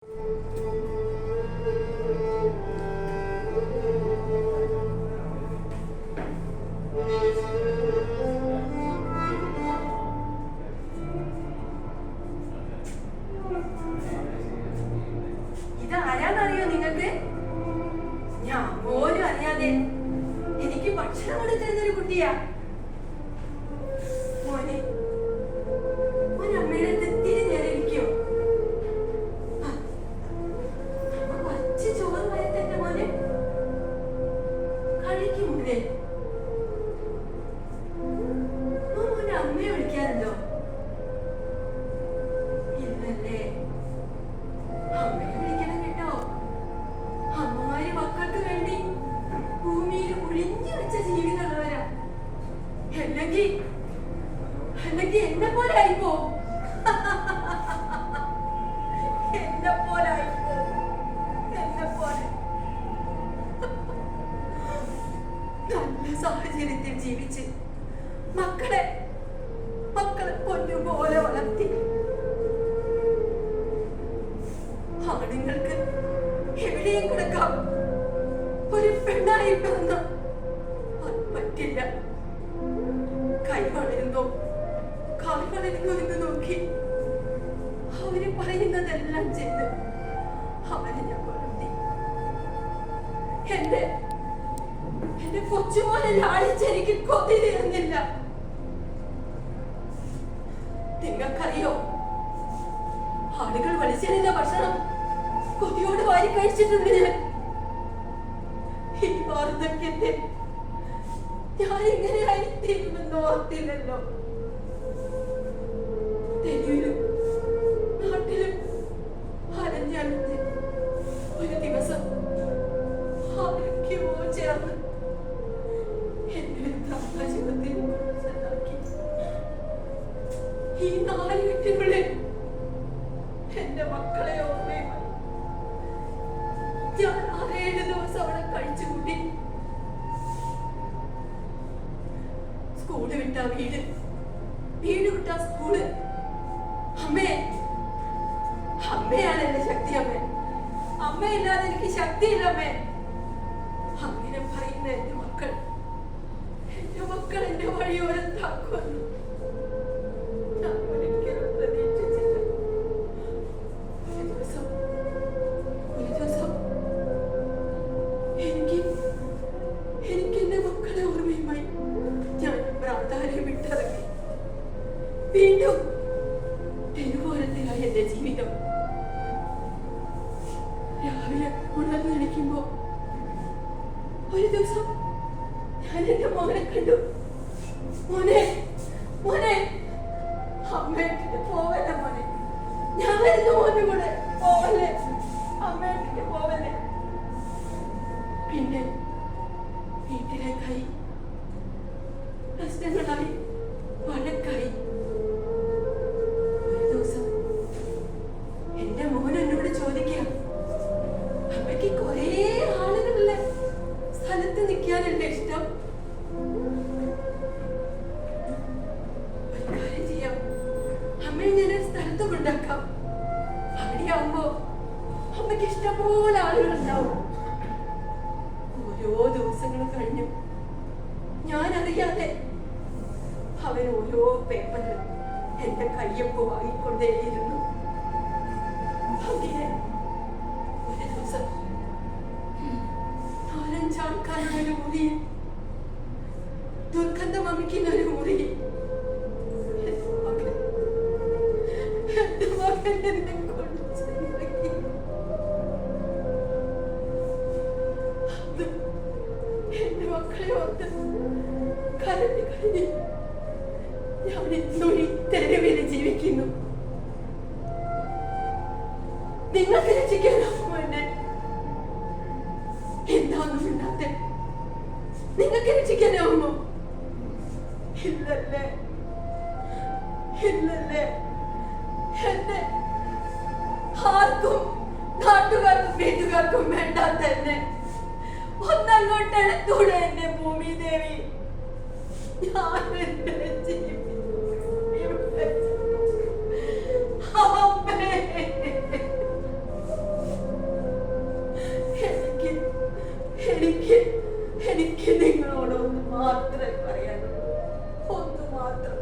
ഇതാരാന്നറിയോ നിങ്ങൾക്ക്? ഞാൻ പോലും അറിയാതെ എനിക്ക് ഭക്ഷണം കൊണ്ട് തരുന്നൊരു കുട്ടിയാ. മോനെ, മോൻ അമ്മയുടെ അടുത്ത് ഇത്തിരി നേരം ഇരിക്കോ? കുറച്ച് ചോറ് വയറ്റന്റെ മോനെ കഴിക്കുമ്പോഴേ മോനെ അമ്മയെ വിളിക്കാറുണ്ടോ? ഇല്ലല്ലേ? അമ്മയെ വിളിക്കണം കേട്ടോ. അമ്മമാര് മക്കൾക്ക് വേണ്ടി ഭൂമിയിൽ ഒഴിഞ്ഞു വെച്ച ജീവിതമുള്ളവരാ. അല്ലെങ്കിൽ എന്നെ പോലെ ആയിപ്പോ. എന്നെ പോലെ ആയിപ്പോ. എന്നെ പോലെ നല്ല സാഹചര്യത്തിൽ ജീവിച്ച് മക്കളെ പൊന്നുപോലെ വളർത്തി. ആണുങ്ങൾക്ക് എവിടെയും കിടക്കാം, ഒരു പെണ്ണായി പിറന്ന പറ്റില്ല. കൈ വളരുന്നോ കാൽ വളരുന്നോ എന്ന് നോക്കി അവര് പറയുന്നതെല്ലാം ചെയ്ത് അവരെ ഞാൻ വളർത്തി. എന്റെ കൊച്ചുപോലെ ലാളിച്ചെനിക്ക് കൊതി തീർന്നില്ല. നിങ്ങൾക്കറിയോ, ആളുകൾ വലിച്ചെറിയുന്ന ഭക്ഷണം കൊതിയോട് വാരി കഴിച്ചിട്ടുണ്ട് ഞാൻ. ഈ വാർദ്ധക്യത്തെ ഞാൻ ഇങ്ങനെയായി തീരുമെന്ന് ഓർത്തില്ലല്ലോ. തെരുവിലും നാട്ടിലും അലഞ്ഞലഞ്ഞ് ഒരു ദിവസം ആരൊക്കെയോ ചേർന്ന് എന്നെ താമസത്തിൽ ഈ 4 വീട്ടിനുള്ളിൽ എന്റെ മക്കളെ ഓർമ്മയുമായി ഞാൻ 6-7 ദിവസം അവിടെ കഴിച്ചുകൂട്ടി. സ്കൂള് വിട്ടാ വീട്, വീട് വിട്ടാ സ്കൂള്. അമ്മയാണ് എന്റെ ശക്തി. അമ്മയില്ലാതെ എനിക്ക് ശക്തിയില്ല. അങ്ങനെ പറയുന്ന എന്റെ മക്കൾ എന്റെ വഴിയോരത്താക്കുമെന്ന് ഞാൻ ഒരിക്കലും പ്രതീക്ഷിച്ചില്ല. ഒരു ദിവസം എനിക്ക് എന്റെ മക്കളെ ഓർമ്മയുമായി ഞാൻ പ്രാർത്ഥനയെ വിട്ടിറങ്ങി. വീണ്ടും തെരുവോരത്തിലായി എന്റെ ജീവിതം. രാവിലെ ഉണർന്നിരിക്കുമ്പോ ഒരു ദിവസം ഞാൻ എന്റെ മോനെ കണ്ടു. മോനെ അമ്മയിട്ടിട്ട് പോവല്ലേ മോനെ, ഞാൻ വരുന്ന മോനെ കൂടെ പോവല്ലേ, അമ്മയിട്ടിട്ട് പോവല്ലേ. പിന്നെ വീട്ടിലേക്കായി, പ്രശ്നങ്ങളായി, വഴക്കായി. ഒരു ദിവസം എന്റെ മോൻ എന്നോട് ചോദിക്കുക, അമ്മയ്ക്ക് കുറേ ആളുകളുള്ള സ്ഥലത്ത് നിൽക്കാനല്ലേ ഇഷ്ടം? ഒരു കാര്യം ചെയ്യാം, അമ്മയെ ഞാനൊരു സ്ഥലത്ത് കൊണ്ടാക്കാം. അവിടെയാവുമ്പോ അമ്മയ്ക്ക് ഇഷ്ടംപോലെ ആളുകളുണ്ടാവും. ഓരോ ദിവസങ്ങൾ കഴിഞ്ഞു ഞാൻ അറിയാതെ അവൻ ഓരോ പേപ്പറിലും എന്റെ കയ്യൊപ്പ് വാങ്ങിക്കൊണ്ടേയിരുന്നു. അങ്ങനെ ഒരു ദിവസം 4-5 ആൾക്കാരുടെ മുറിയിൽ, ദുർഗന്ധം വമിക്കുന്ന ഒരു മുറിയിൽ എന്റെ മകൻ എന്നെ കൊണ്ടുചെന്നിറങ്ങി. എന്റെ മക്കളെ ഓർത്ത് കരഞ്ഞ് ഞാൻ ഇന്നും ഈ തെരുവിൽ ജീവിക്കുന്നു. നിങ്ങൾക്ക് രക്ഷിക്കാനാവുമോ എന്നെ? എന്താണെന്നും ഇല്ലാതെ നിങ്ങൾക്ക് രക്ഷിക്കാനാവുമോ? ഇല്ലല്ലേ? എന്നെ ആർക്കും, നാട്ടുകാർക്കും വീട്ടുകാർക്കും വേണ്ടാത്ത എന്നെ ഒന്നങ്ങോട്ട് എടുത്തൂടെ എന്റെ ഭൂമി ദേവി? ഞാൻ എന്റെ ജീവിതം എനിക്ക് എനിക്ക് നിങ്ങളോട് ഒന്ന് മാത്രമേ പറയാനുള്ളൂ. ഒന്ന് മാത്രം.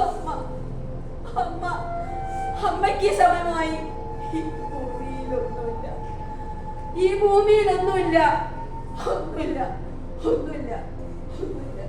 അമ്മ അമ്മ അമ്മയ്ക്ക് സമയമായി ഈ ഭൂമിയിലൊന്നുമില്ല. ഈ ഭൂമിയിലൊന്നുമില്ല. ഒന്നുമില്ല ഒന്നുമില്ല ഒന്നുമില്ല.